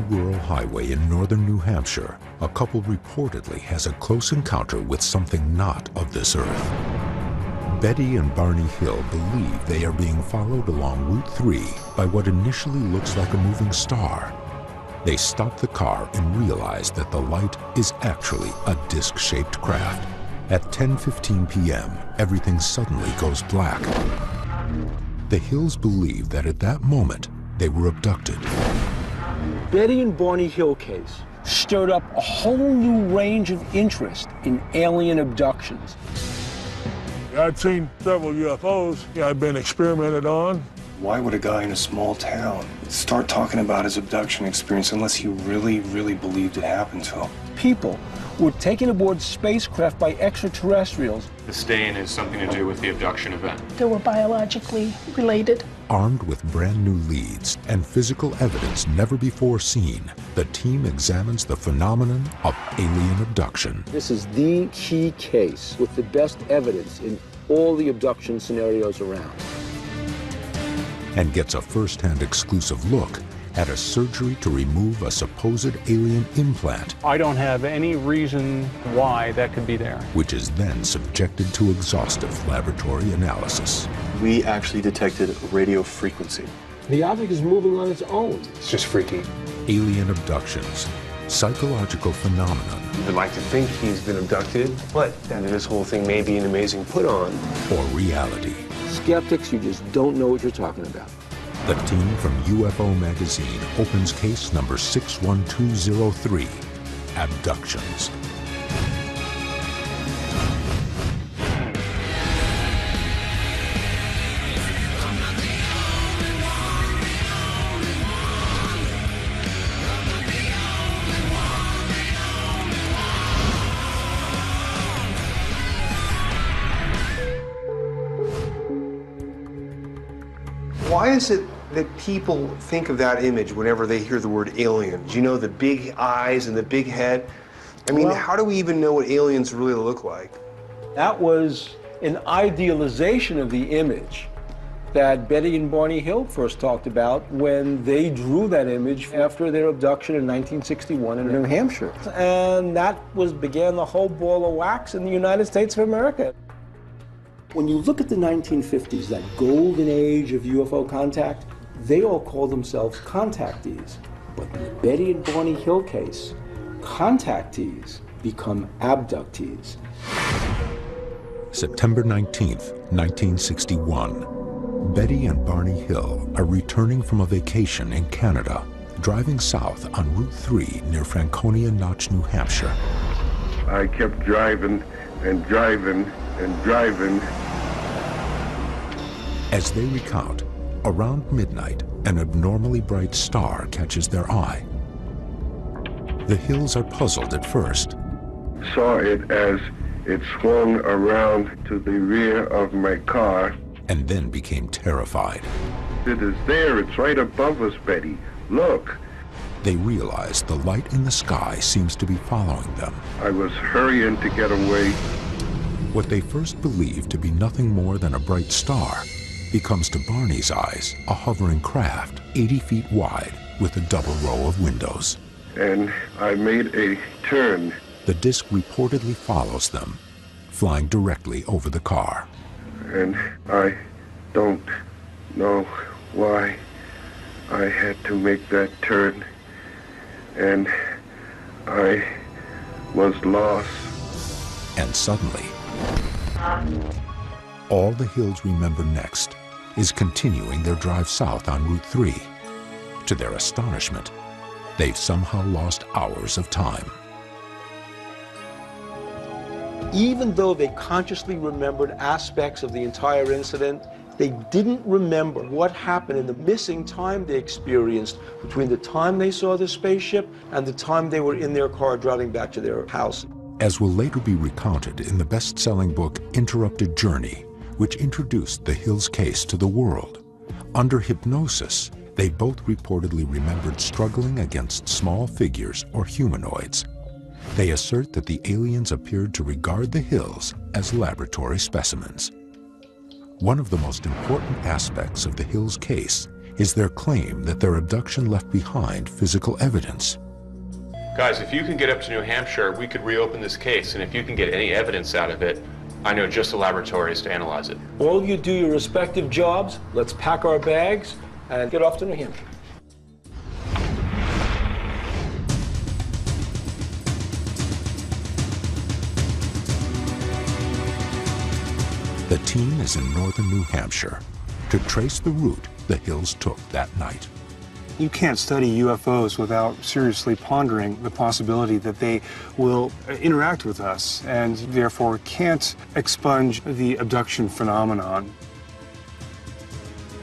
rural highway in northern New Hampshire, a couple reportedly has a close encounter with something not of this earth. Betty and Barney Hill believe they are being followed along Route 3 by what initially looks like a moving star. They stop the car and realize that the light is actually a disc-shaped craft. At 10:15 p.m., everything suddenly goes black. The Hills believe that at that moment, they were abducted. Betty and Barney Hill case stirred up a whole new range of interest in alien abductions. I'd seen several UFOs I'd been experimented on. Why would a guy in a small town start talking about his abduction experience unless he really, really believed it happened to him? People were taken aboard spacecraft by extraterrestrials. The stain has something to do with the abduction event. They were biologically related. Armed with brand new leads and physical evidence never before seen, the team examines the phenomenon of alien abduction. This is the key case with the best evidence in all the abduction scenarios around. And gets a first-hand exclusive look at a surgery to remove a supposed alien implant. I don't have any reason why that could be there. Which is then subjected to exhaustive laboratory analysis. We actually detected radio frequency. The object is moving on its own. It's just freaky. Alien abductions, psychological phenomenon. You would like to think he's been abducted, but then this whole thing may be an amazing put-on. Or reality. Skeptics, you just don't know what you're talking about. The team from UFO Magazine opens case number 61203, Abductions. Why is it that people think of that image whenever they hear the word aliens? You know, the big eyes and the big head. I mean, how do we even know what aliens really look like? That was an idealization of the image that Betty and Barney Hill first talked about when they drew that image after their abduction in 1961 in New Hampshire. And that began the whole ball of wax in the United States of America. When you look at the 1950s, that golden age of UFO contact, they all call themselves contactees. But in the Betty and Barney Hill case, contactees become abductees. September 19th, 1961. Betty and Barney Hill are returning from a vacation in Canada, driving south on Route 3 near Franconia Notch, New Hampshire. I kept driving and driving and driving. As they recount, around midnight, an abnormally bright star catches their eye. The Hills are puzzled at first. Saw it as it swung around to the rear of my car. And then became terrified. It is there, it's right above us, Betty. Look. They realize the light in the sky seems to be following them. I was hurrying to get away. What they first believed to be nothing more than a bright star becomes to Barney's eyes a hovering craft 80 feet wide with a double row of windows. And I made a turn. The disc reportedly follows them, flying directly over the car. And I don't know why I had to make that turn. And I was lost. And suddenly, all the Hills remember next is continuing their drive south on Route 3. To their astonishment, they've somehow lost hours of time. Even though they consciously remembered aspects of the entire incident, they didn't remember what happened in the missing time they experienced between the time they saw the spaceship and the time they were in their car driving back to their house. As will later be recounted in the best-selling book Interrupted Journey, which introduced the Hills case to the world. Under hypnosis, they both reportedly remembered struggling against small figures or humanoids. They assert that the aliens appeared to regard the Hills as laboratory specimens. One of the most important aspects of the Hills case is their claim that their abduction left behind physical evidence. Guys, if you can get up to New Hampshire, we could reopen this case, and if you can get any evidence out of it, I know just the laboratories to analyze it. All you do your respective jobs, let's pack our bags and get off to New Hampshire. The team is in northern New Hampshire to trace the route the Hills took that night. You can't study UFOs without seriously pondering the possibility that they will interact with us and therefore can't expunge the abduction phenomenon.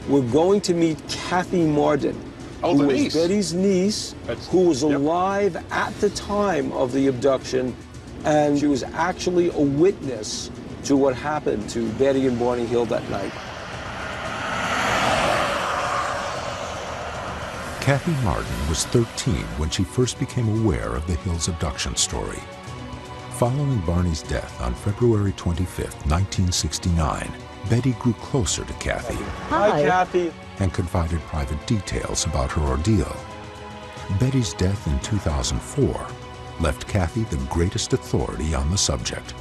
We're going to meet Kathy Marden, who was Betty's niece, who was alive at the time of the abduction, and she was actually a witness to what happened to Betty and Barney Hill that night. Kathy Marden was 13 when she first became aware of the Hills abduction story. Following Barney's death on February 25, 1969, Betty grew closer to Kathy. Hi, Kathy. And confided private details about her ordeal. Betty's death in 2004 left Kathy the greatest authority on the subject.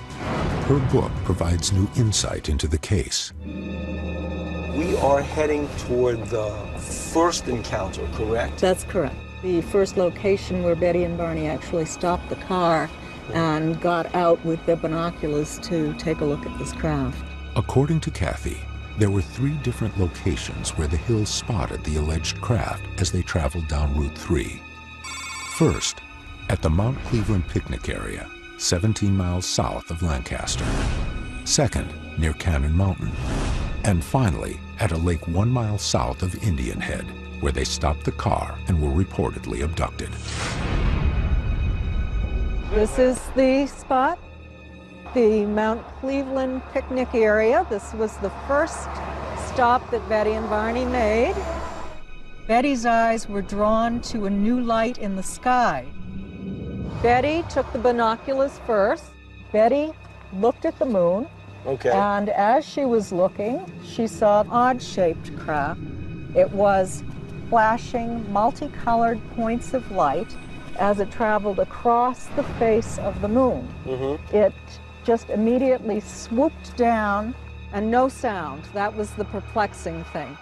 Her book provides new insight into the case. We are heading toward the first encounter, correct? That's correct. The first location where Betty and Barney actually stopped the car and got out with their binoculars to take a look at this craft. According to Kathy, there were 3 different locations where the Hills spotted the alleged craft as they traveled down Route 3. First, at the Mount Cleveland picnic area, 17 miles south of Lancaster. Second, near Cannon Mountain. And finally, at a lake 1 mile south of Indian Head, where they stopped the car and were reportedly abducted. This is the spot, the Mount Cleveland picnic area. This was the first stop that Betty and Barney made. Betty's eyes were drawn to a new light in the sky. Betty took the binoculars first. Betty looked at the moon. Okay. And as she was looking, she saw an odd-shaped craft. It was flashing multicolored points of light as it traveled across the face of the moon. It just immediately swooped down, and no sound. That was the perplexing thing.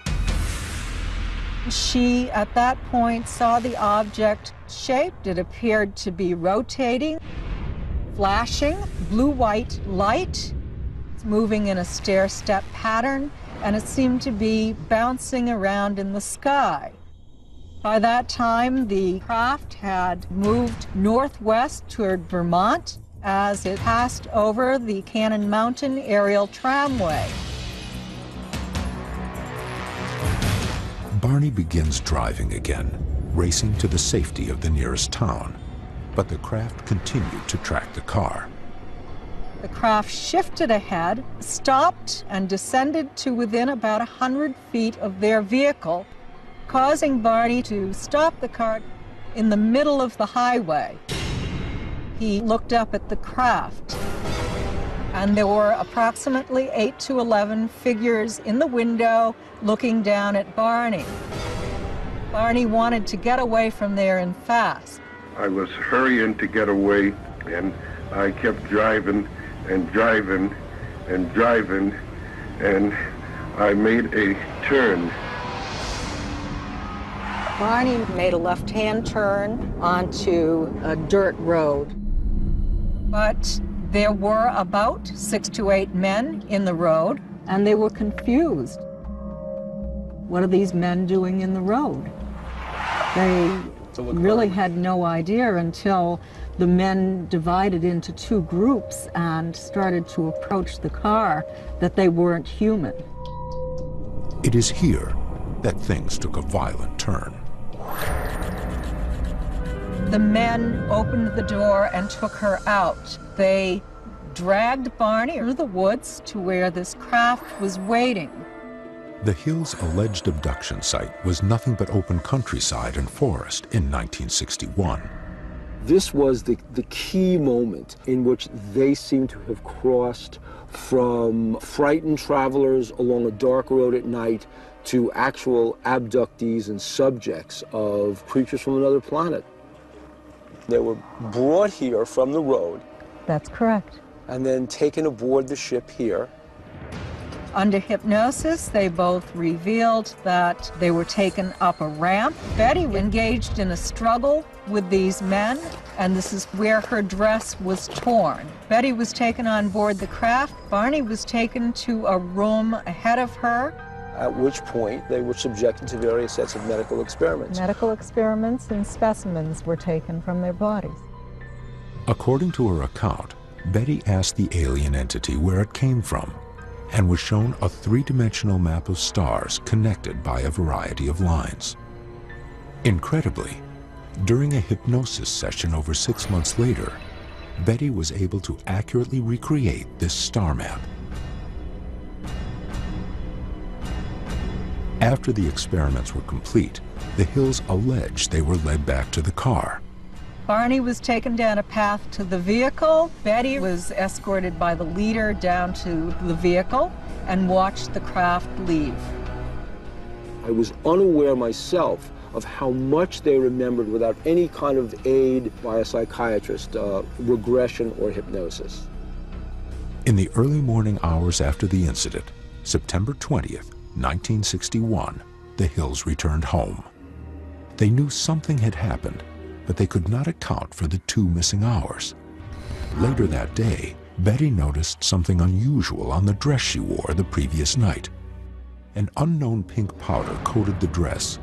She, at that point, saw the object shaped. It appeared to be rotating, flashing blue-white light, moving in a stair-step pattern, and it seemed to be bouncing around in the sky. By that time, the craft had moved northwest toward Vermont as it passed over the Cannon Mountain aerial tramway. Barney begins driving again, racing to the safety of the nearest town. But the craft continued to track the car. The craft shifted ahead, stopped, and descended to within about 100 feet of their vehicle, causing Barney to stop the car in the middle of the highway. He looked up at the craft, and there were approximately 8 to 11 figures in the window looking down at Barney. Barney wanted to get away from there and fast. I was hurrying to get away, and I kept driving and driving and driving, and I made a turn. Barney made a left-hand turn onto a dirt road. But there were about 6 to 8 men in the road, and they were confused. What are these men doing in the road? They really had no idea until the men divided into 2 groups and started to approach the car that they weren't human. It is here that things took a violent turn. The men opened the door and took her out. They dragged Barney through the woods to where this craft was waiting. The Hills' alleged abduction site was nothing but open countryside and forest in 1961. This was the key moment in which they seem to have crossed from frightened travelers along a dark road at night to actual abductees and subjects of creatures from another planet. They were brought here from the road. That's correct. And then taken aboard the ship here. Under hypnosis, they both revealed that they were taken up a ramp. Betty engaged in a struggle with these men, and this is where her dress was torn. Betty was taken on board the craft. Barney was taken to a room ahead of her. At which point they were subjected to various sets of medical experiments. Medical experiments and specimens were taken from their bodies. According to her account, Betty asked the alien entity where it came from and was shown a three-dimensional map of stars connected by a variety of lines. Incredibly, during a hypnosis session over 6 months later, Betty was able to accurately recreate this star map. After the experiments were complete, the Hills alleged they were led back to the car. Barney was taken down a path to the vehicle. Betty was escorted by the leader down to the vehicle and watched the craft leave. I was unaware myself of how much they remembered without any kind of aid by a psychiatrist, regression or hypnosis. In the early morning hours after the incident, September 20th, 1961, the Hills returned home. They knew something had happened, but they could not account for the 2 missing hours. Later that day, Betty noticed something unusual on the dress she wore the previous night. An unknown pink powder coated the dress,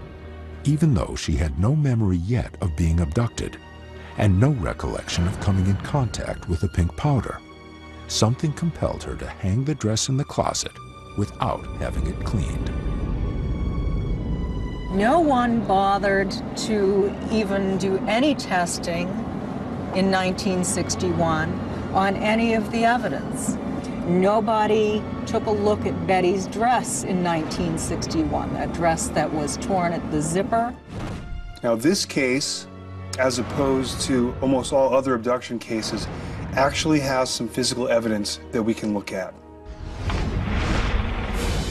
even though she had no memory yet of being abducted and no recollection of coming in contact with the pink powder. Something compelled her to hang the dress in the closet without having it cleaned. No one bothered to even do any testing in 1961 on any of the evidence. Nobody took a look at Betty's dress in 1961, that dress that was torn at the zipper. Now this case, as opposed to almost all other abduction cases, actually has some physical evidence that we can look at.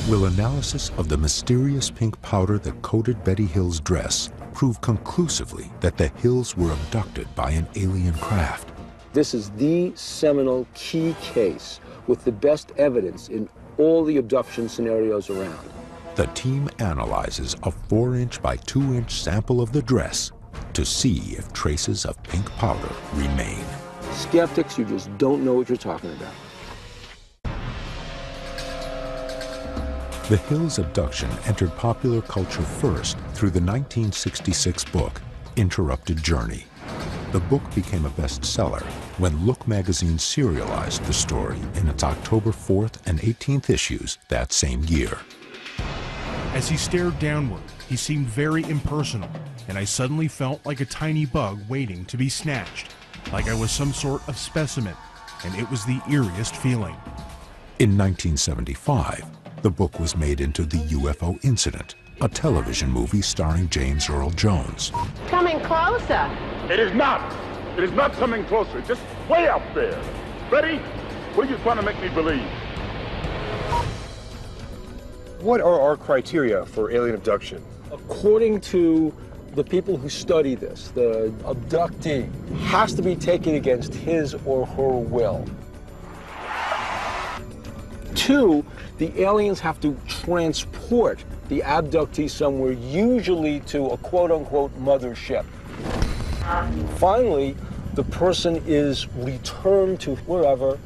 Will analysis of the mysterious pink powder that coated Betty Hill's dress prove conclusively that the Hills were abducted by an alien craft? This is the seminal key case with the best evidence in all the abduction scenarios around. The team analyzes a 4-inch by 2-inch sample of the dress to see if traces of pink powder remain. Skeptics, you just don't know what you're talking about. The Hills abduction entered popular culture first through the 1966 book, Interrupted Journey. The book became a bestseller when Look magazine serialized the story in its October 4th and 18th issues that same year. As he stared downward, he seemed very impersonal, and I suddenly felt like a tiny bug waiting to be snatched, like I was some sort of specimen, and it was the eeriest feeling. In 1975, the book was made into The UFO Incident, a television movie starring James Earl Jones. Coming closer. It is not. It is not coming closer. Just way up there. Betty, what are you trying to make me believe? What are our criteria for alien abduction? According to the people who study this, the abductee has to be taken against his or her will. 2, the aliens have to transport the abductee somewhere, usually to a quote-unquote mothership. Finally, the person is returned to wherever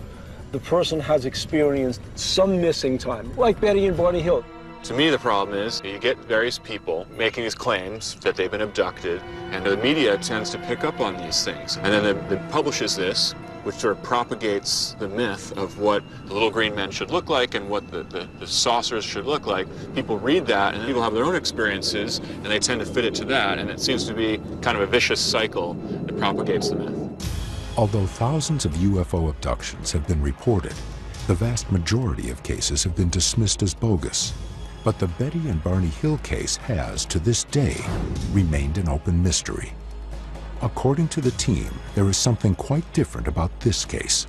the person has experienced some missing time, like Betty and Barney Hill. To me, the problem is you get various people making these claims that they've been abducted, and the media tends to pick up on these things. And then it publishes this, which sort of propagates the myth of what the little green men should look like and what the saucers should look like. People read that, and people have their own experiences, and they tend to fit it to that, and it seems to be kind of a vicious cycle that propagates the myth. Although thousands of UFO abductions have been reported, the vast majority of cases have been dismissed as bogus. But the Betty and Barney Hill case has, to this day, remained an open mystery. According to the team, there is something quite different about this case.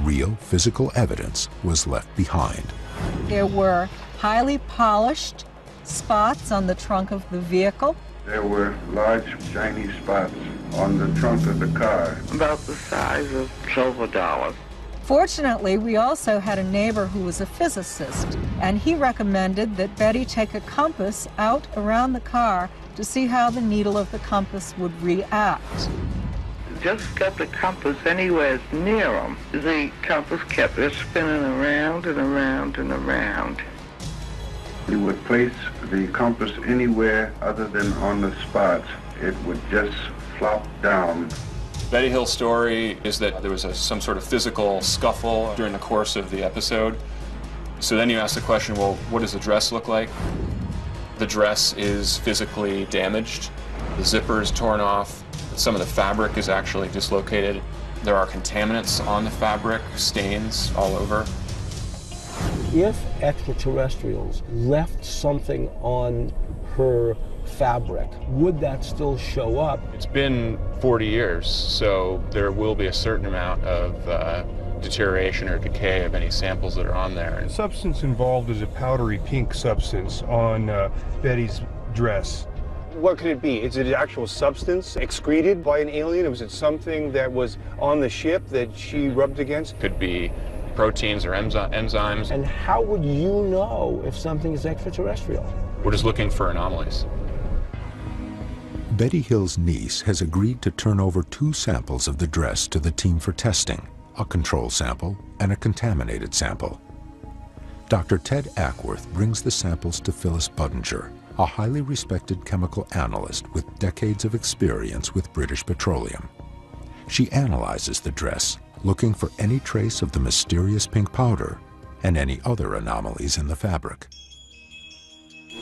Real physical evidence was left behind. There were highly polished spots on the trunk of the vehicle. There were large shiny spots on the trunk of the car. About the size of silver dollars. Fortunately, we also had a neighbor who was a physicist, and he recommended that Betty take a compass out around the car to see how the needle of the compass would react. Just got the compass anywhere near them. The compass kept spinning around and around and around. You would place the compass anywhere other than on the spots, it would just flop down. Betty Hill's story is that there was some sort of physical scuffle during the course of the episode. So then you ask the question, well, what does the dress look like? The dress is physically damaged. The zipper is torn off. Some of the fabric is actually dislocated. There are contaminants on the fabric, stains all over. If extraterrestrials left something on her fabric, would that still show up? It's been 40 years, so there will be a certain amount of deterioration or decay of any samples that are on there. The substance involved is a powdery pink substance on Betty's dress. What could it be? Is it an actual substance excreted by an alien, or was it something that was on the ship that she rubbed against? Could be proteins or enzymes. And how would you know if something is extraterrestrial? We're just looking for anomalies. Betty Hill's niece has agreed to turn over 2 samples of the dress to the team for testing, a control sample and a contaminated sample. Dr. Ted Ackworth brings the samples to Phyllis Budinger, a highly respected chemical analyst with decades of experience with British Petroleum. She analyzes the dress, looking for any trace of the mysterious pink powder and any other anomalies in the fabric.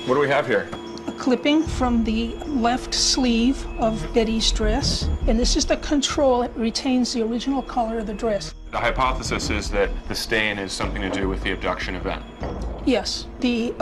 What do we have here? A clipping from the left sleeve of Betty's dress, and this is the control. It retains the original color of the dress. The hypothesis is that the stain is something to do with the abduction event. Yes, the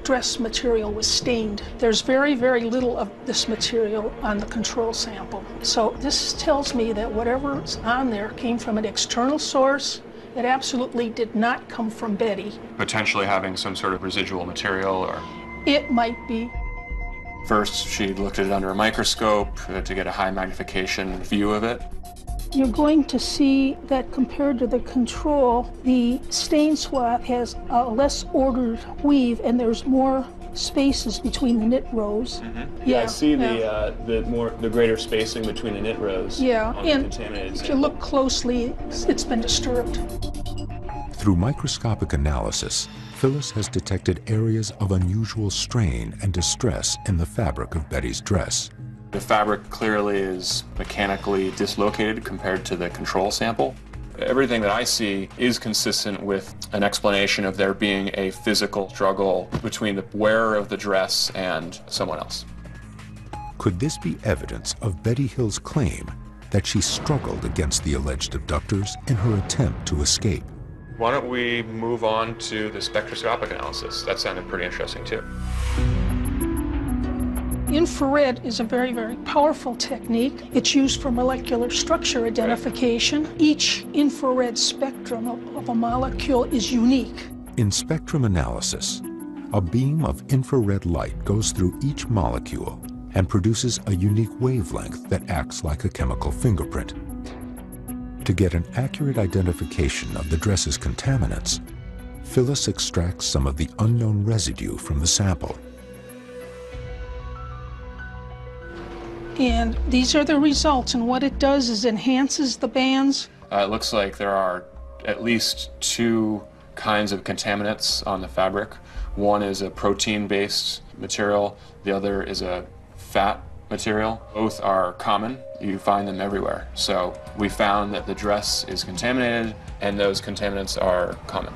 dress material was stained. There's very, very little of this material on the control sample. So this tells me that whatever's on there came from an external source. It absolutely did not come from Betty. Potentially having some sort of residual material or... It might be. First, she looked at it under a microscope to get a high magnification view of it. You're going to see that compared to the control, the stain swab has a less ordered weave, and there's more spaces between the knit rows. Mm-hmm. Yeah, I see the greater spacing between the knit rows. Yeah, on the and contaminated if sample. you look closely, it's been disturbed. Through microscopic analysis, Phyllis has detected areas of unusual strain and distress in the fabric of Betty's dress. The fabric clearly is mechanically dislocated compared to the control sample. Everything that I see is consistent with an explanation of there being a physical struggle between the wearer of the dress and someone else. Could this be evidence of Betty Hill's claim that she struggled against the alleged abductors in her attempt to escape? Why don't we move on to the spectroscopic analysis? That sounded pretty interesting too. Infrared is a very, very powerful technique. It's used for molecular structure identification. Right. Each infrared spectrum of a molecule is unique. In spectrum analysis, a beam of infrared light goes through each molecule and produces a unique wavelength that acts like a chemical fingerprint. To get an accurate identification of the dress's contaminants, Phyllis extracts some of the unknown residue from the sample. And these are the results, and what it does is enhances the bands. It looks like there are at least 2 kinds of contaminants on the fabric. One is a protein-based material, the other is a fat material. Both are common. You find them everywhere. So we found that the dress is contaminated, and those contaminants are common.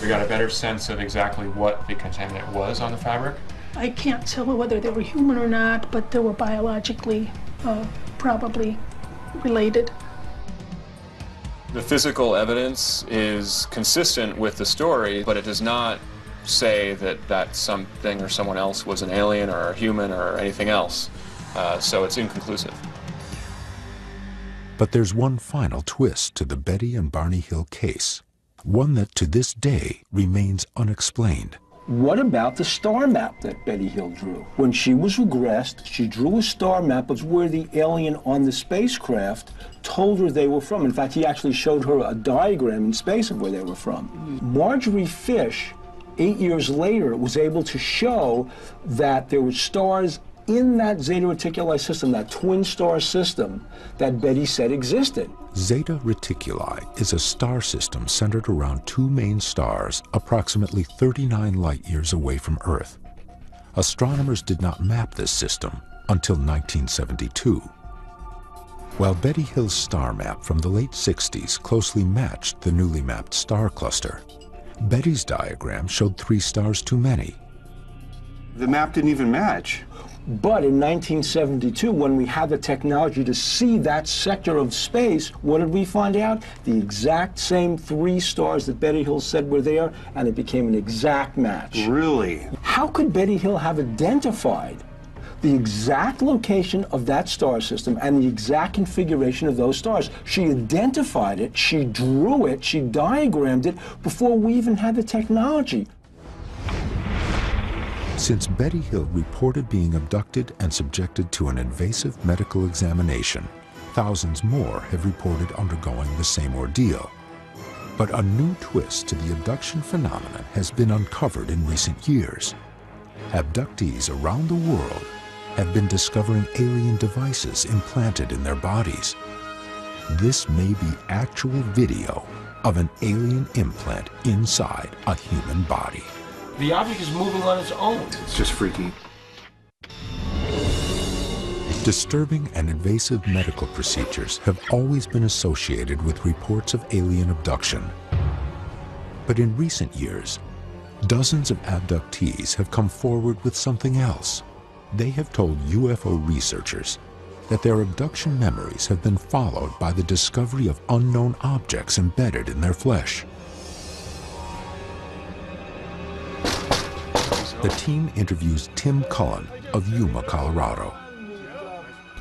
We got a better sense of exactly what the contaminant was on the fabric. I can't tell whether they were human or not, but they were biologically probably related. The physical evidence is consistent with the story, but it does not say that something or someone else was an alien or a human or anything else. So it's inconclusive. But there's one final twist to the Betty and Barney Hill case. one that to this day remains unexplained. What about the star map that Betty Hill drew? When she was regressed, she drew a star map of where the alien on the spacecraft told her they were from. In fact, he actually showed her a diagram in space of where they were from. Marjorie Fish, 8 years later, was able to show that there were stars in that Zeta Reticuli system, that twin star system that Betty said existed. Zeta Reticuli is a star system centered around two main stars approximately 39 light-years away from Earth. Astronomers did not map this system until 1972. While Betty Hill's star map from the late 60s closely matched the newly mapped star cluster, Betty's diagram showed 3 stars too many. The map didn't even match. But in 1972, when we had the technology to see that sector of space, what did we find out? The exact same 3 stars that Betty Hill said were there, and it became an exact match. Really? How could Betty Hill have identified the exact location of that star system and the exact configuration of those stars? She identified it, she drew it, she diagrammed it before we even had the technology. Since Betty Hill reported being abducted and subjected to an invasive medical examination, thousands more have reported undergoing the same ordeal. But a new twist to the abduction phenomenon has been uncovered in recent years. Abductees around the world have been discovering alien devices implanted in their bodies. This may be actual video of an alien implant inside a human body. The object is moving on its own. It's just freaky. Disturbing and invasive medical procedures have always been associated with reports of alien abduction. But in recent years, dozens of abductees have come forward with something else. They have told UFO researchers that their abduction memories have been followed by the discovery of unknown objects embedded in their flesh. The team interviews Tim Cullen of Yuma, Colorado.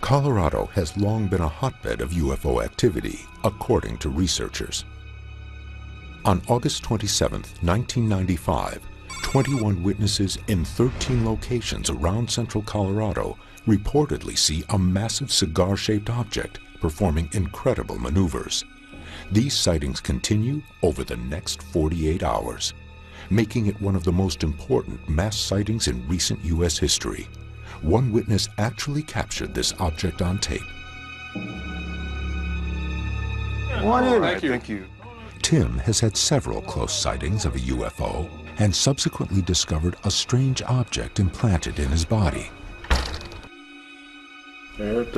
Colorado has long been a hotbed of UFO activity, according to researchers. On August 27, 1995, 21 witnesses in 13 locations around central Colorado reportedly see a massive cigar-shaped object performing incredible maneuvers. These sightings continue over the next 48 hours. Making it one of the most important mass sightings in recent U.S. history. One witness actually captured this object on tape. Thank you. Tim has had several close sightings of a UFO and subsequently discovered a strange object implanted in his body. It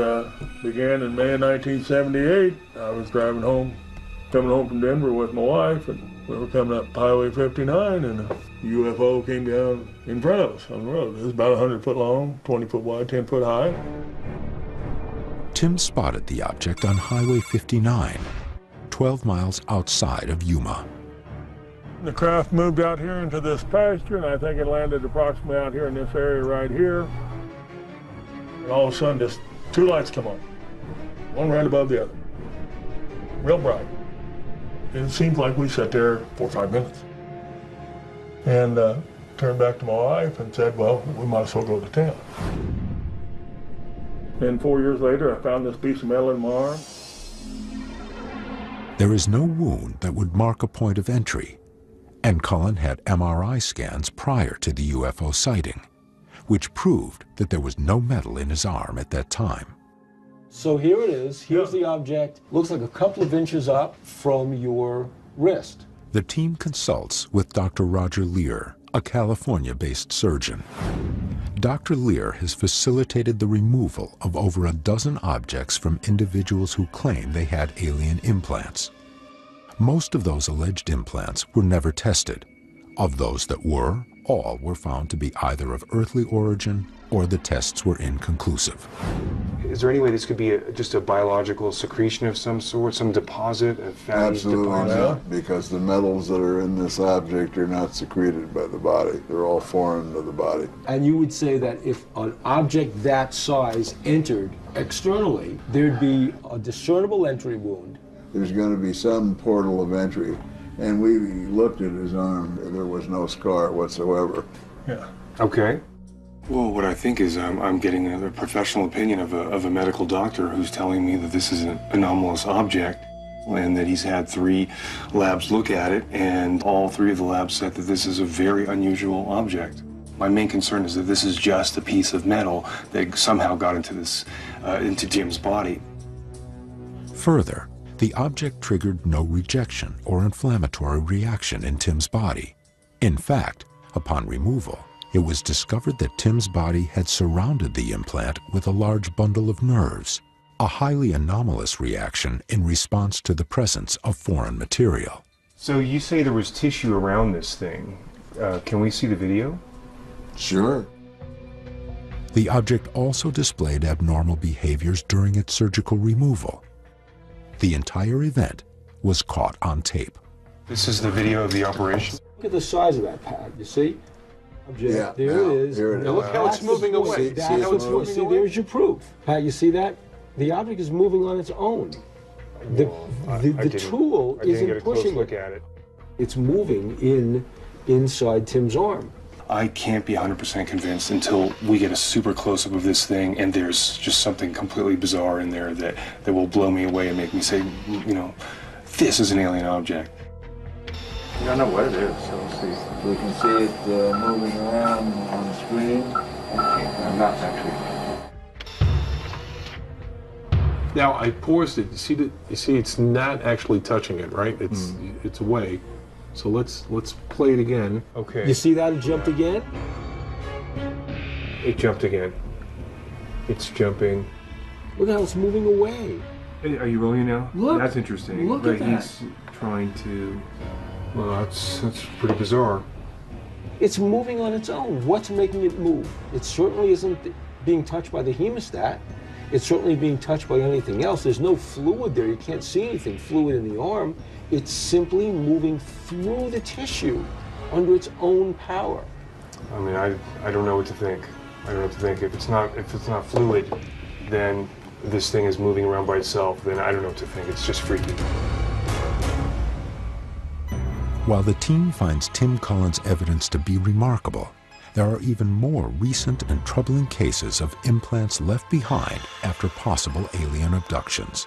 began in May of 1978. I was coming home from Denver with my wife, and we were coming up Highway 59, and a UFO came down in front of us on the road. It was about 100 foot long, 20 foot wide, 10 foot high. Tim spotted the object on Highway 59, 12 miles outside of Yuma. The craft moved out here into this pasture, and I think it landed approximately out here in this area right here. And all of a sudden, just 2 lights come on, one right above the other, real bright. It seemed like we sat there 4 or 5 minutes. And turned back to my wife and said, well, we might as well go to town. And 4 years later, I found this piece of metal in my arm. There is no wound that would mark a point of entry, and Cullen had MRI scans prior to the UFO sighting, which proved that there was no metal in his arm at that time. So here it is. Here's the object. Looks like a couple of inches up from your wrist. The team consults with Dr. Roger Lear, a California-based surgeon. Dr. Lear has facilitated the removal of over a dozen objects from individuals who claim they had alien implants. Most of those alleged implants were never tested. Of those that were, all were found to be either of earthly origin or the tests were inconclusive. Is there any way this could be just a biological secretion of some sort, some deposit, a fatty Absolutely deposit? not, because the metals that are in this object are not secreted by the body. They're all foreign to the body. And you would say that if an object that size entered externally, there'd be a discernible entry wound. There's going to be some portal of entry, And we looked at his arm. There was no scar whatsoever. Yeah. Okay. Well, what I think is I'm getting a professional opinion of a medical doctor who's telling me that this is an anomalous object and that he's had 3 labs look at it, and all 3 of the labs said that this is a very unusual object. My main concern is that this is just a piece of metal that somehow got into Jim's body. Further, the object triggered no rejection or inflammatory reaction in Tim's body. In fact, upon removal, it was discovered that Tim's body had surrounded the implant with a large bundle of nerves, a highly anomalous reaction in response to the presence of foreign material. So you say there was tissue around this thing. Can we see the video? Sure. The object also displayed abnormal behaviors during its surgical removal. The entire event was caught on tape. This is the video of the operation. Look at the size of that pad, you see? Object. Yeah, there it is. here it Now is. look how it's moving away. See, there's your proof. Pat, you see that? The object is moving on its own. The tool isn't pushing look at it. It's moving inside Tim's arm. I can't be 100% convinced until we get a super close-up of this thing and there's just something completely bizarre in there that will blow me away and make me say, you know, this is an alien object. We don't know what it is, so we'll see. We can see it moving around on the screen. I'm not actually. Now I paused it. You see, it's not actually touching it, right? It's away. So let's play it again. Okay. You see that it jumped again? It jumped again. It's jumping. Look how it's moving away. Hey, are you rolling now? Look. That's interesting. Look but at that. He's trying to. Well, that's pretty bizarre. It's moving on its own. What's making it move? It certainly isn't being touched by the hemostat. It's certainly being touched by anything else. There's no fluid there. You can't see anything fluid in the arm. It's simply moving through the tissue under its own power. I mean, I don't know what to think. I don't know what to think. If it's not fluid, then this thing is moving around by itself. Then I don't know what to think. It's just freaky. While the team finds Tim Cullen's evidence to be remarkable, there are even more recent and troubling cases of implants left behind after possible alien abductions.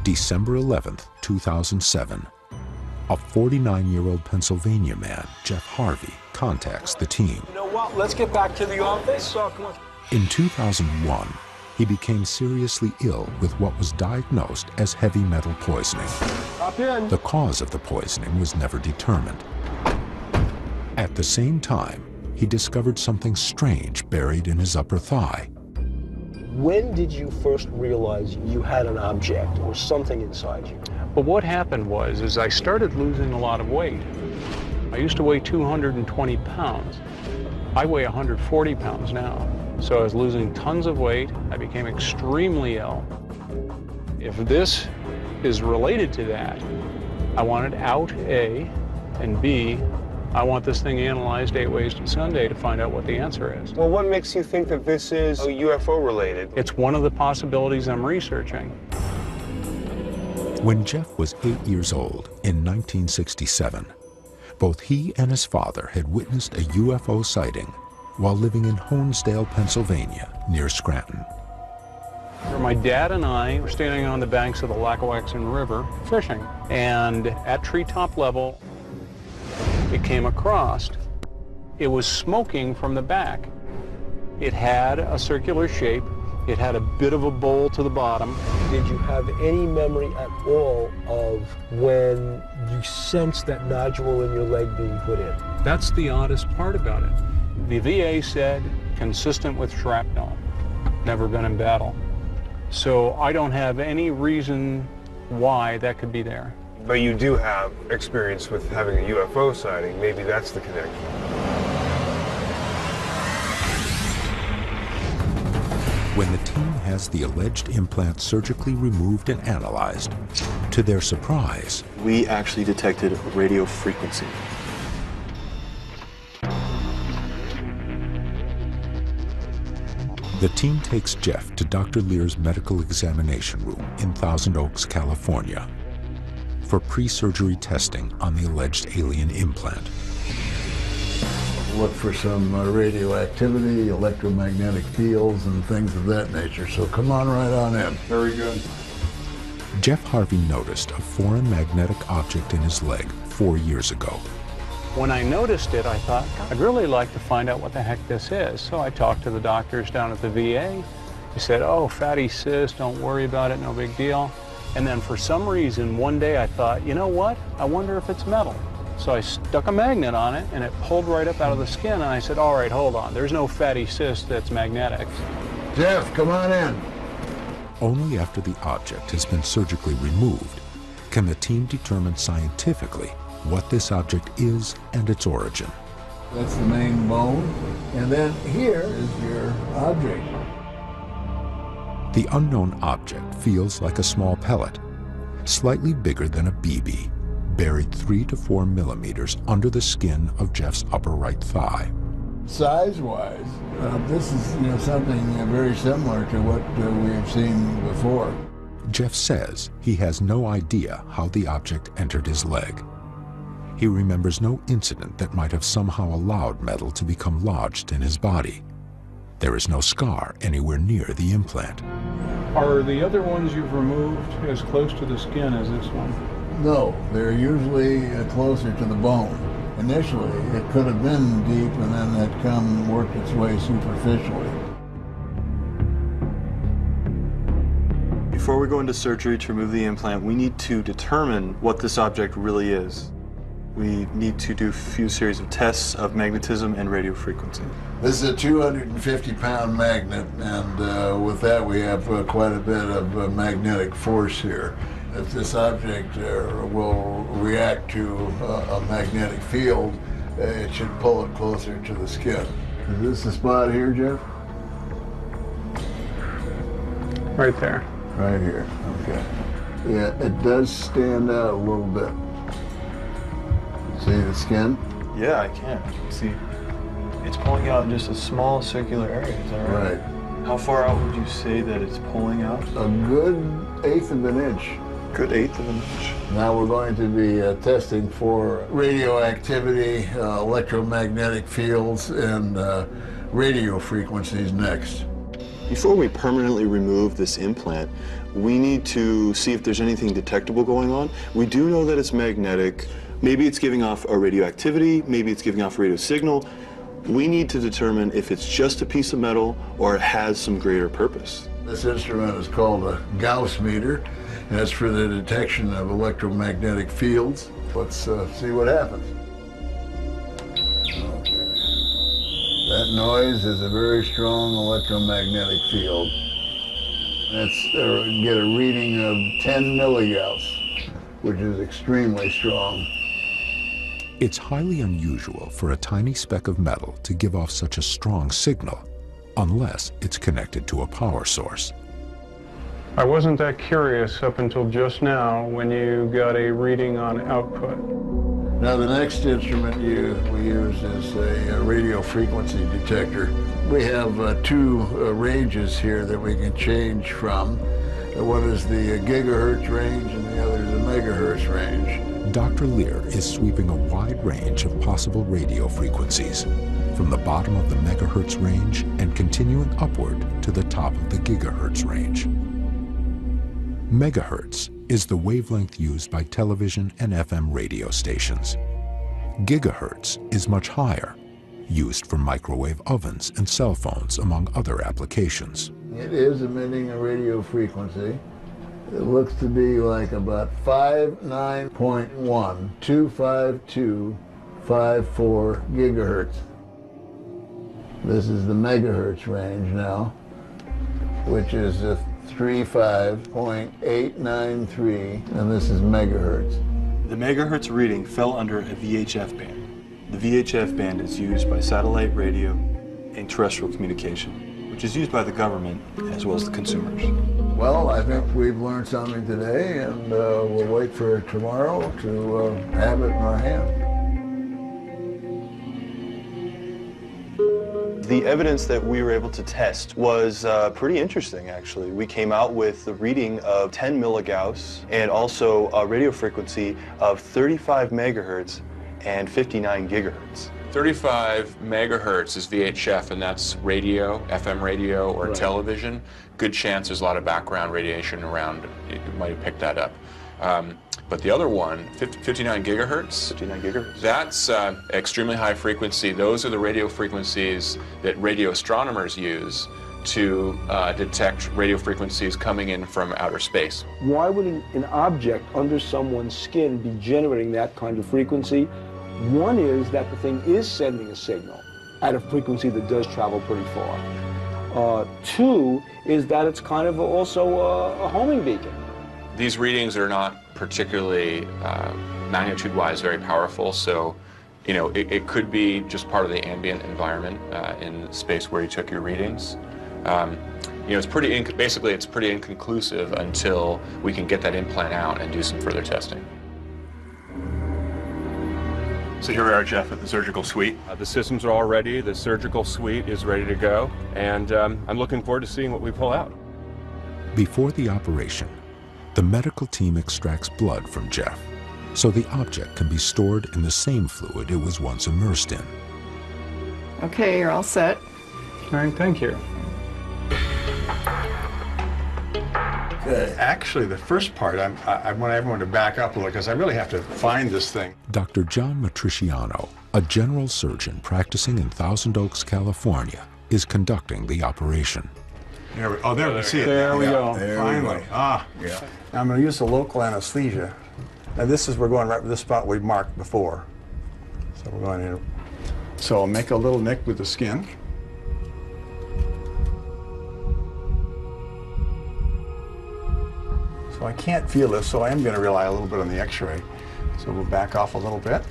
December 11th, 2007. A 49-year-old Pennsylvania man, Jeff Harvey, contacts the team. You know what? Let's get back to the office. Come on. In 2001, he became seriously ill with what was diagnosed as heavy metal poisoning. Hop in. The cause of the poisoning was never determined. At the same time, he discovered something strange buried in his upper thigh. When did you first realize you had an object or something inside you? But what happened was I started losing a lot of weight. I used to weigh 220 pounds. I weigh 140 pounds now. So I was losing tons of weight. I became extremely ill. If this is related to that, I want it out, A, and B, I want this thing analyzed 8 ways to Sunday to find out what the answer is. Well, what makes you think that this is UFO related? It's one of the possibilities I'm researching. When Jeff was 8 years old in 1967, both he and his father had witnessed a UFO sighting while living in Honesdale, Pennsylvania, near Scranton. My dad and I were standing on the banks of the Lackawaxen River fishing, and at treetop level, it came across. It was smoking from the back. It had a circular shape. It had a bit of a bowl to the bottom. Did you have any memory at all of when you sensed that nodule in your leg being put in? That's the oddest part about it. The VA said, consistent with shrapnel, never been in battle. So I don't have any reason why that could be there. But you do have experience with having a UFO sighting. Maybe that's the connection. When the team has the alleged implant surgically removed and analyzed, to their surprise, we actually detected radio frequency. the team takes Jeff to Dr. Lear's medical examination room in Thousand Oaks, California. for pre-surgery testing on the alleged alien implant. Look for some radioactivity, electromagnetic fields, and things of that nature. So come on right on in. Very good. Jeff Harvey noticed a foreign magnetic object in his leg 4 years ago. When I noticed it, I thought, I'd really like to find out what the heck this is. So I talked to the doctors down at the VA. They said, oh, fatty cyst, don't worry about it, no big deal. And then for some reason, one day I thought, you know what? I wonder if it's metal. So I stuck a magnet on it, and it pulled right up out of the skin, and I said, all right, hold on. There's no fatty cyst that's magnetic. Jeff, come on in. Only after the object has been surgically removed can the team determine scientifically what this object is and its origin. That's the main bone, and then here is your object. The unknown object feels like a small pellet, slightly bigger than a BB, buried 3 to 4 millimeters under the skin of Jeff's upper right thigh. Size-wise, this is something very similar to what we have seen before. Jeff says he has no idea how the object entered his leg. He remembers no incident that might have somehow allowed metal to become lodged in his body. There is no scar anywhere near the implant. Are the other ones you've removed as close to the skin as this one? No, they're usually closer to the bone. Initially, it could have been deep and then it worked its way superficially. Before we go into surgery to remove the implant, we need to determine what this object really is. We need to do a few series of tests of magnetism and radio frequency. This is a 250-pound magnet, and with that we have quite a bit of magnetic force here. If this object will react to a magnetic field, it should pull it closer to the skin. Is this the spot here, Jeff? Right there. Right here, okay. Yeah, it does stand out a little bit. See the skin? Yeah, I can. See, it's pulling out in just a small circular area, is that right? Right. How far out would you say that it's pulling out? A good 1/8 of an inch. Good 1/8 of an inch. Now we're going to be testing for radioactivity, electromagnetic fields, and radio frequencies next. Before we permanently remove this implant, we need to see if there's anything detectable going on. We do know that it's magnetic. Maybe it's giving off a radioactivity, maybe it's giving off a radio signal. We need to determine if it's just a piece of metal or it has some greater purpose. This instrument is called a Gauss meter. That's for the detection of electromagnetic fields. Let's see what happens. Okay. That noise is a very strong electromagnetic field. Let's get a reading of 10 milligauss, which is extremely strong. It's highly unusual for a tiny speck of metal to give off such a strong signal, unless it's connected to a power source. I wasn't that curious up until just now when you got a reading on output. Now the next instrument we use is a radio frequency detector. We have 2 ranges here that we can change from. One is the gigahertz range and the other is the megahertz range. Dr. Lear is sweeping a wide range of possible radio frequencies, from the bottom of the megahertz range and continuing upward to the top of the gigahertz range. Megahertz is the wavelength used by television and FM radio stations. Gigahertz is much higher, used for microwave ovens and cell phones, among other applications. It is emitting a radio frequency. It looks to be like about 59.125254 gigahertz. This is the megahertz range now, which is 35.893, and this is megahertz. The megahertz reading fell under a VHF band. The VHF band is used by satellite radio and terrestrial communication, which is used by the government as well as the consumers. Well, I think we've learned something today, and we'll wait for tomorrow to have it in our hand. The evidence that we were able to test was pretty interesting, actually. We came out with the reading of 10 milligauss and also a radio frequency of 35 megahertz and 59 gigahertz. 35 megahertz is VHF, and that's radio, FM radio, or television. Good chance there's a lot of background radiation around. You might have picked that up. But the other one, 59 gigahertz, that's extremely high frequency. Those are the radio frequencies that radio astronomers use to detect radio frequencies coming in from outer space. Why would an object under someone's skin be generating that kind of frequency? One is that the thing is sending a signal at a frequency that does travel pretty far. Two is that it's kind of also a homing beacon. These readings are not particularly magnitude-wise very powerful, so you know it could be just part of the ambient environment in space where you took your readings. You know, it's basically it's pretty inconclusive until we can get that implant out and do some further testing. So here we are, Jeff, at the surgical suite. The systems are all ready. The surgical suite is ready to go, and I'm looking forward to seeing what we pull out. Before the operation, the medical team extracts blood from Jeff, so the object can be stored in the same fluid it was once immersed in. Okay, you're all set. All right, thank you. Actually, the first part, I want everyone to back up a little because I really have to find this thing. Dr. John Matriciano, a general surgeon practicing in Thousand Oaks, California, is conducting the operation. There we see it. There we go. Finally. Now I'm going to use the local anesthesia. Now we're going right to the spot we marked before. So we're going in. So I'll make a little nick with the skin. So I can't feel this, so I am going to rely a little bit on the x-ray. So we'll back off a little bit.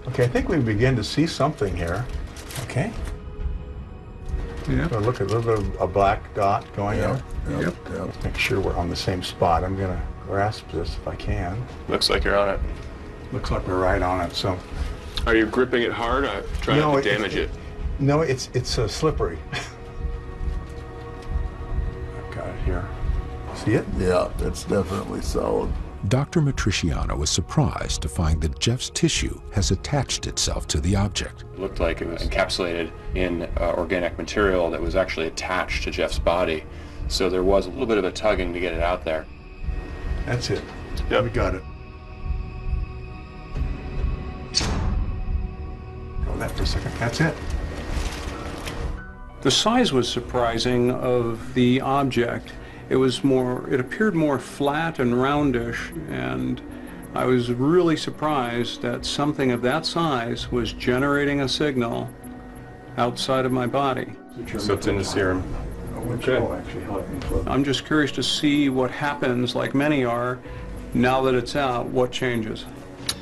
Okay, I think we begin to see something here. Okay. Yeah. So look at a little bit of a black dot going in. Yep. Let's make sure we're on the same spot. I'm going to grasp this if I can. Looks like you're on it. Looks like we're right on it. So. Are you gripping it hard? Try not to damage it. No, it's slippery. I've got it here. See it? Yeah, it's definitely solid. Dr. Matriciano is surprised to find that Jeff's tissue has attached itself to the object. It looked like it was encapsulated in organic material that was actually attached to Jeff's body. So there was a little bit of a tugging to get it out there. That's it. Yeah, we got it. Hold that for a second. That's it. The size was surprising of the object. It appeared more flat and roundish, and I was really surprised that something of that size was generating a signal outside of my body. So it's in the serum. Okay. I'm just curious to see what happens, like many are, now that it's out, what changes.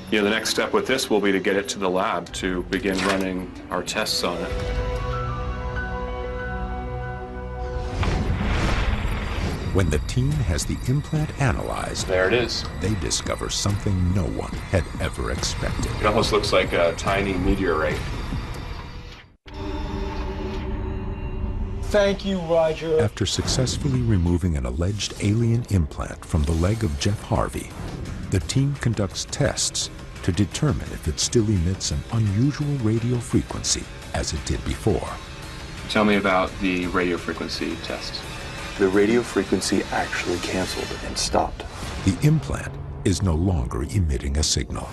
Yeah, the next step with this will be to get it to the lab to begin running our tests on it. When the team has the implant analyzed, there it is. They discover something no one had ever expected. It almost looks like a tiny meteorite. Thank you, Roger. After successfully removing an alleged alien implant from the leg of Jeff Harvey, the team conducts tests to determine if it still emits an unusual radio frequency as it did before. Tell me about the radio frequency test. The radio frequency actually canceled and stopped. The implant is no longer emitting a signal.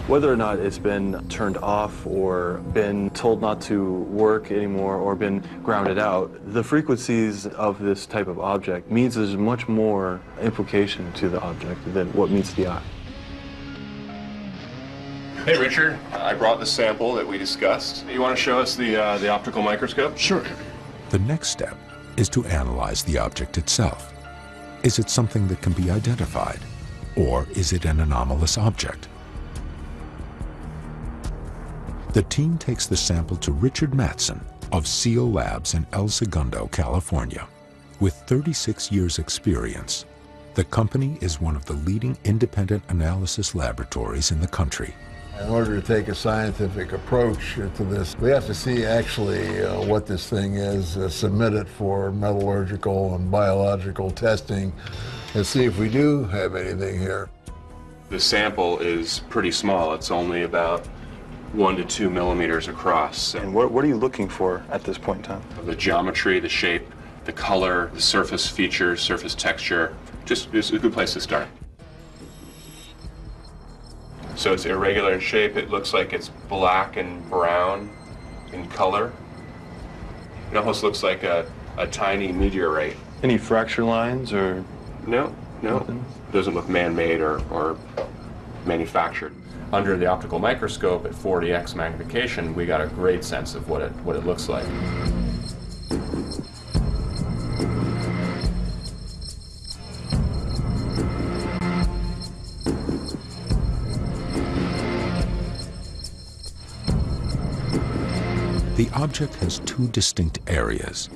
Whether or not it's been turned off or been told not to work anymore or been grounded out, the frequencies of this type of object means there's much more implication to the object than what meets the eye. Hey, Richard. I brought the sample that we discussed. You want to show us the optical microscope? Sure. The next step is to analyze the object itself. Is it something that can be identified, or is it an anomalous object? The team takes the sample to Richard Mattson of SEAL Labs in El Segundo, California. With 36 years' experience, the company is one of the leading independent analysis laboratories in the country. In order to take a scientific approach to this, we have to see actually what this thing is, submit it for metallurgical and biological testing, and see if we do have anything here. The sample is pretty small. It's only about 1 to 2 millimeters across. And what are you looking for at this point in time? The geometry, the shape, the color, the surface features, surface texture. Just it's a good place to start. So it's irregular in shape. It looks like it's black and brown in color. It almost looks like a tiny meteorite. Any fracture lines or? No. Doesn't look man-made or manufactured. Under the optical microscope at 40x magnification, we got a great sense of what it looks like. The object has two distinct areas,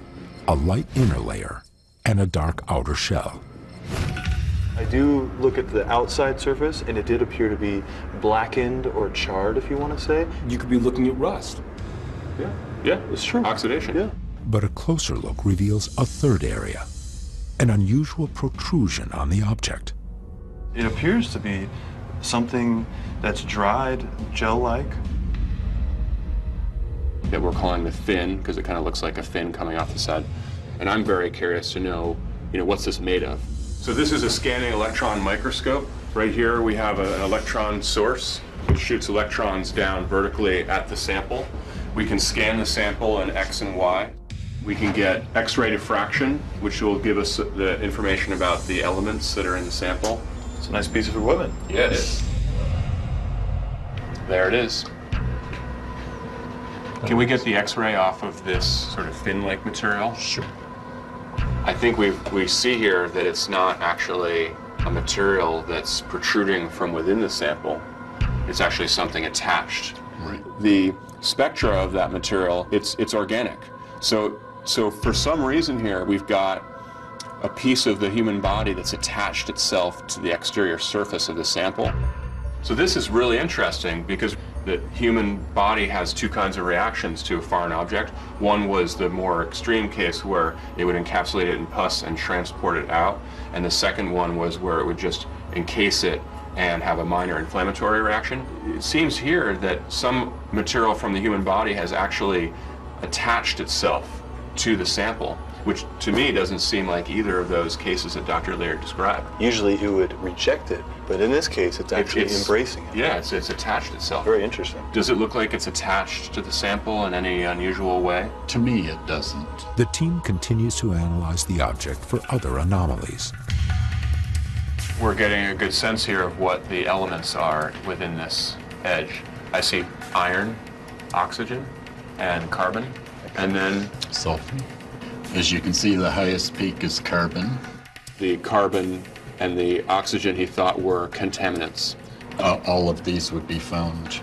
a light inner layer and a dark outer shell. I do look at the outside surface, and it did appear to be blackened or charred, if you want to say. You could be looking at rust. Yeah, it's true. Oxidation. Yeah. But a closer look reveals a third area, an unusual protrusion on the object. It appears to be something that's dried, gel-like. That we're calling the fin, because it kind of looks like a fin coming off the side. And I'm very curious to know, what's this made of? So this is a scanning electron microscope. Right here we have an electron source, which shoots electrons down vertically at the sample. We can scan the sample in X and Y. We can get X-ray diffraction, which will give us the information about the elements that are in the sample. It's a nice piece of equipment. Yeah, it is. There it is. Can we get the X-ray off of this sort of fin-like material? Sure. I think we see here that it's not actually a material that's protruding from within the sample. It's actually something attached. Right. The spectra of that material, it's organic. So for some reason here, we've got a piece of the human body that's attached itself to the exterior surface of the sample. So this is really interesting because the human body has two kinds of reactions to a foreign object. One was the more extreme case where it would encapsulate it in pus and transport it out. And the second one was where it would just encase it and have a minor inflammatory reaction. It seems here that some material from the human body has actually attached itself to the sample, which to me doesn't seem like either of those cases that Dr. Lear described. Usually it would reject it, but in this case it's actually embracing it. Yeah, it's attached itself. Very interesting. Does it look like it's attached to the sample in any unusual way? To me, it doesn't. The team continues to analyze the object for other anomalies. We're getting a good sense here of what the elements are within this edge. I see iron, oxygen, and carbon, and then sulfur. As you can see, the highest peak is carbon. The carbon and the oxygen he thought were contaminants. All of these would be found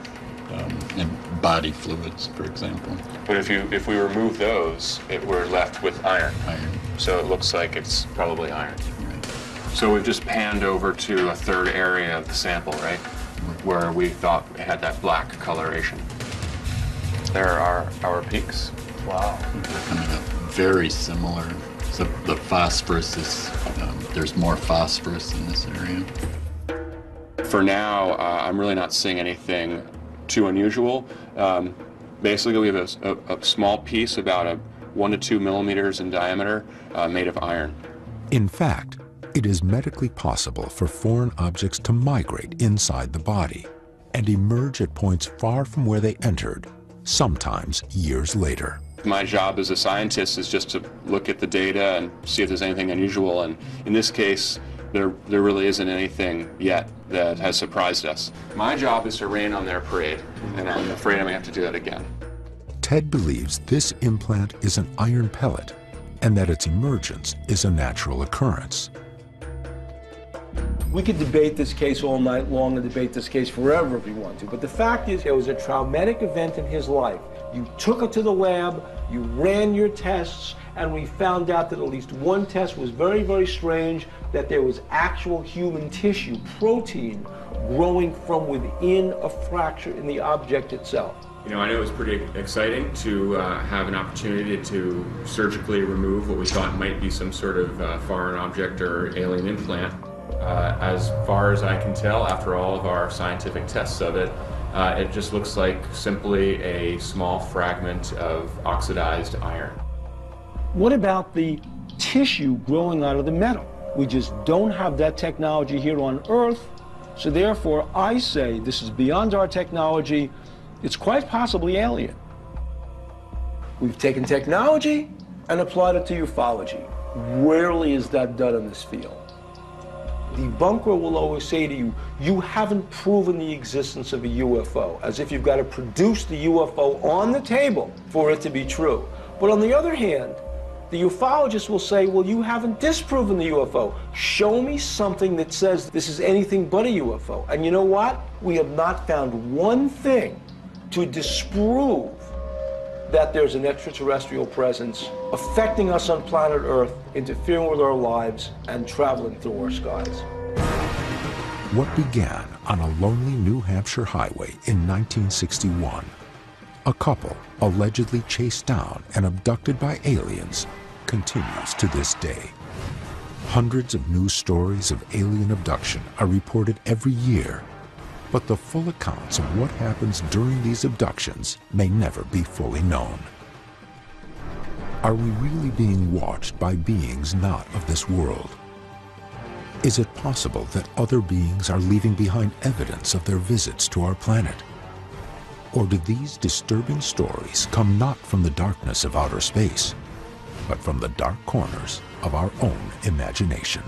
in body fluids, for example. But if we remove those, we're left with iron. So it looks like it's probably iron. Right. So we've just panned over to a third area of the sample, right? Where we thought it had that black coloration. There are our peaks. Wow. They're coming up very similar. So the phosphorus is, there's more phosphorus in this area. For now, I'm really not seeing anything too unusual. Basically, we have a small piece, about 1 to 2 millimeters in diameter, made of iron. In fact, it is medically possible for foreign objects to migrate inside the body and emerge at points far from where they entered, sometimes years later. My job as a scientist is just to look at the data and see if there's anything unusual, and in this case, there really isn't anything yet that has surprised us. My job is to rain on their parade, and I'm afraid I'm going to have to do that again. Ted believes this implant is an iron pellet and that its emergence is a natural occurrence. We could debate this case all night long and debate this case forever if we want to, but the fact is it was a traumatic event in his life. You took it to the lab, you ran your tests, and we found out that at least one test was very, very strange, that there was actual human tissue, protein, growing from within a fracture in the object itself. You know, I know it was pretty exciting to have an opportunity to surgically remove what we thought might be some sort of foreign object or alien implant. As far as I can tell, after all of our scientific tests of it, it just looks like simply a small fragment of oxidized iron. What about the tissue growing out of the metal? We just don't have that technology here on Earth, so therefore I say this is beyond our technology. It's quite possibly alien. We've taken technology and applied it to ufology. Rarely is that done in this field. The bunker will always say to you, you haven't proven the existence of a UFO, as if you've got to produce the UFO on the table for it to be true. But on the other hand, the ufologist will say, well, you haven't disproven the UFO. Show me something that says this is anything but a UFO. And you know what? We have not found one thing to disprove that there's an extraterrestrial presence affecting us on planet Earth, interfering with our lives, and traveling through our skies. What began on a lonely New Hampshire highway in 1961, a couple allegedly chased down and abducted by aliens, continues to this day. Hundreds of news stories of alien abduction are reported every year, but the full accounts of what happens during these abductions may never be fully known. Are we really being watched by beings not of this world? Is it possible that other beings are leaving behind evidence of their visits to our planet? Or do these disturbing stories come not from the darkness of outer space, but from the dark corners of our own imagination?